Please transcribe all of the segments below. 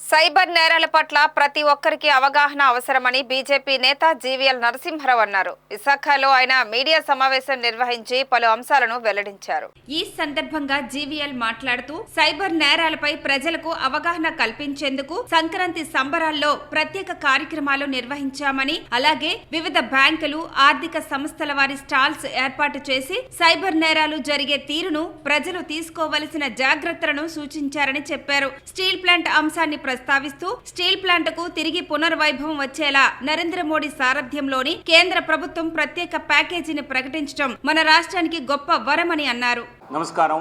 Cyber నేరాల పట్ల ప్రతి ఒక్కరికి అవగాహన అవసరమని బీజేపీ నేత జీవీఎల్ నరసింహారావు అన్నారు. విశాఖలో ఆయన మీడియా సమావేశం నిర్వహించి పలు అంశాలను వెల్లడించారు. ఈ సందర్భంగా జీవీఎల్ మాట్లాడుతూ సైబర్ నేరాలపై ప్రజలకు అవగాహన కల్పించేందుకు సంక్రాంతి సంబరాల్లో ప్రత్యేక కార్యక్రమాలు నిర్వహించామని, అలాగే వివిధ బ్యాంకులు, ఆర్థిక సంస్థల వారి స్టాల్స్ ఏర్పాటు చేసి సైబర్ నేరాలు జరిగే తీరును ప్రజలు తీసుకోవలసిన జాగ్రత్తలను సూచించారని చెప్పారు. స్టీల్ ప్లాంట్ అంశాన్ని ప్రస్తావిస్తూ స్టీల్ ప్లాంట్ కు తిరిగి పునర్వైభవం వచ్చేలా నరేంద్ర మోడీ సారథ్యంలోని కేంద్ర ప్రభుత్వం ప్రత్యేక ప్యాకేజీని ప్రకటించడం మన రాష్ట్రానికి గొప్ప వరమని అన్నారు. నమస్కారం.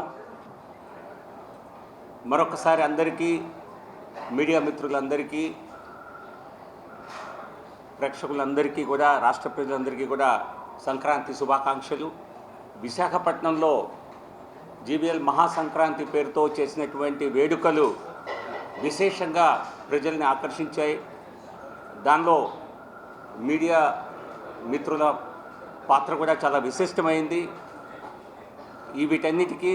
మరొకసారి అందరికీ, మీడియా మిత్రులందరికీ, ప్రేక్షకులందరికీ కూడా, రాష్ట్ర ప్రజలందరికీ కూడా సంక్రాంతి శుభాకాంక్షలు. విశాఖపట్నంలో జీవీఎల్ మహాసంక్రాంతి పేరుతో చేసినటువంటి వేడుకలు విశేషంగా ప్రజల్ని ఆకర్షించాయి. దానిలో మీడియా మిత్రుల పాత్ర కూడా చాలా విశిష్టమైంది. వీటన్నిటికీ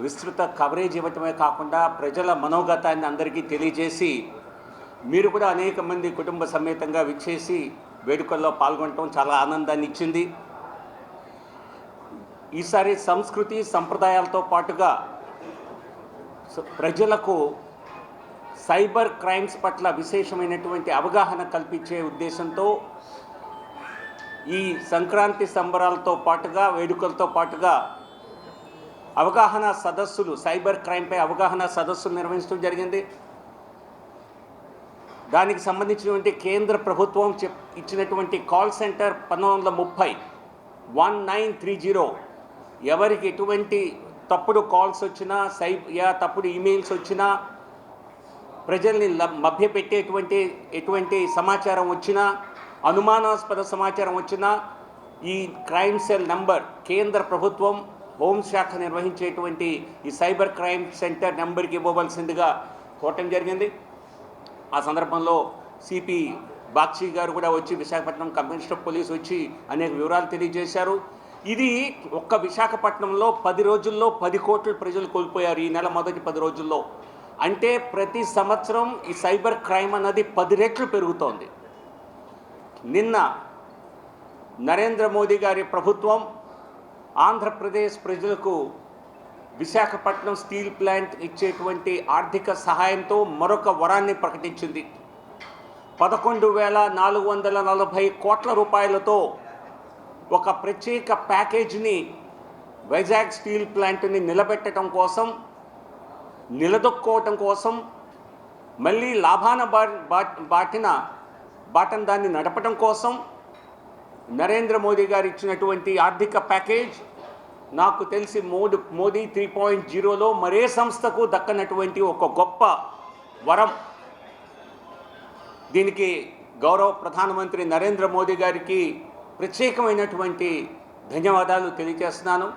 విస్తృత కవరేజ్ ఇవ్వటమే కాకుండా ప్రజల మనోగతాన్ని అందరికీ తెలియజేసి, మీరు కూడా అనేక మంది కుటుంబ సమేతంగా విచ్చేసి వేడుకల్లో పాల్గొనడం చాలా ఆనందాన్ని ఇచ్చింది. ఈసారి సంస్కృతి సంప్రదాయాలతో పాటుగా ప్రజలకు సైబర్ క్రైమ్స్ పట్ల విశేషమైనటువంటి అవగాహన కల్పించే ఉద్దేశంతో ఈ సంక్రాంతి సంబరాలతో పాటుగా, వేడుకలతో పాటుగా అవగాహన సదస్సులు, సైబర్ క్రైమ్పై అవగాహన సదస్సులు నిర్వహించడం జరిగింది. దానికి సంబంధించినటువంటి కేంద్ర ప్రభుత్వం ఇచ్చినటువంటి కాల్ సెంటర్ 1930 1930 ఎవరికి ఎటువంటి తప్పుడు కాల్స్ వచ్చినా, తప్పుడు ఈమెయిల్స్ వచ్చినా, ప్రజల్ని మభ్యపెట్టేటువంటి సమాచారం వచ్చినా, అనుమానాస్పద సమాచారం వచ్చినా ఈ క్రైమ్ సెల్ నంబర్, కేంద్ర ప్రభుత్వం హోంశాఖ నిర్వహించేటువంటి ఈ సైబర్ క్రైమ్ సెంటర్ నెంబర్కి ఇవ్వవలసిందిగా కోరటం జరిగింది. ఆ సందర్భంలో సిపి బాక్షి గారు కూడా వచ్చి, విశాఖపట్నం కమిషనర్ ఆఫ్ పోలీస్ వచ్చి అనేక వివరాలు తెలియజేశారు. ఇది ఒక్క విశాఖపట్నంలో 10 రోజుల్లో 10 కోట్ల ప్రజలు కోల్పోయారు ఈ నెల మొదటి 10 రోజుల్లో. అంటే ప్రతి సంవత్సరం ఈ సైబర్ క్రైమ్ అన్నది 10 రెట్లు పెరుగుతోంది. నిన్న నరేంద్ర మోదీ గారి ప్రభుత్వం ఆంధ్రప్రదేశ్ ప్రజలకు విశాఖపట్నం స్టీల్ ప్లాంట్ ఇచ్చేటువంటి ఆర్థిక సహాయంతో మరొక వరాన్ని ప్రకటించింది. 11,440 కోట్ల రూపాయలతో ఒక ప్రత్యేక ప్యాకేజీని వైజాగ్ స్టీల్ ప్లాంట్ని నిలబెట్టడం కోసం, నిలదొక్కోవటం కోసం, మళ్ళీ లాభాన బాటన దాన్ని నడపడం కోసం నరేంద్ర మోదీ గారు ఇచ్చినటువంటి ఆర్థిక ప్యాకేజ్ నాకు తెలిసి మోదీ 3.0లో మరే సంస్థకు దక్కనటువంటి ఒక గొప్ప వరం. దీనికి గౌరవ ప్రధానమంత్రి నరేంద్ర మోదీ గారికి ప్రత్యేకమైనటువంటి ధన్యవాదాలు తెలియజేస్తున్నాను.